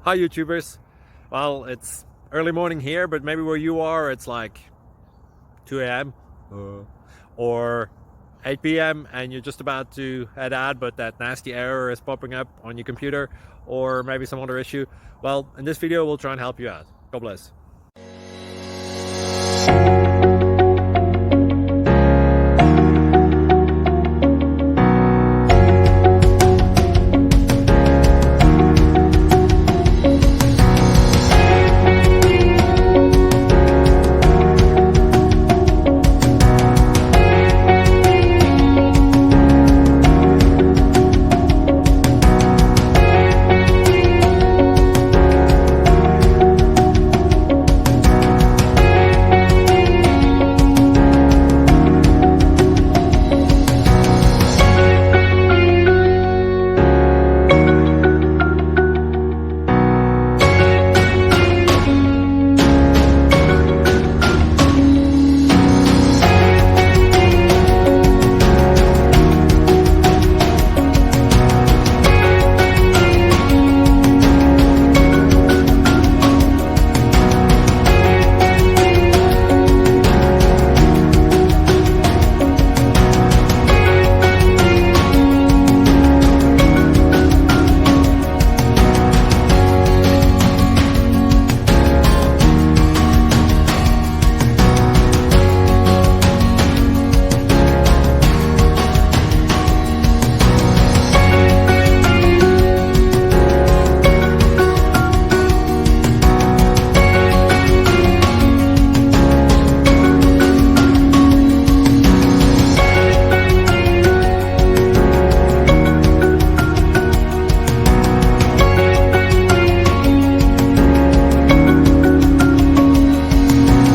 Hi YouTubers. Well, it's early morning here, but maybe where you are it's like 2 a.m. Or 8 p.m. and you're just about to head out, but that nasty error is popping up on your computer, or maybe some other issue. Well, in this video we'll try and help you out. God bless.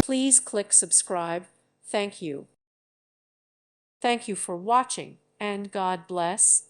Please click subscribe. Thank you. Thank you for watching, and God bless.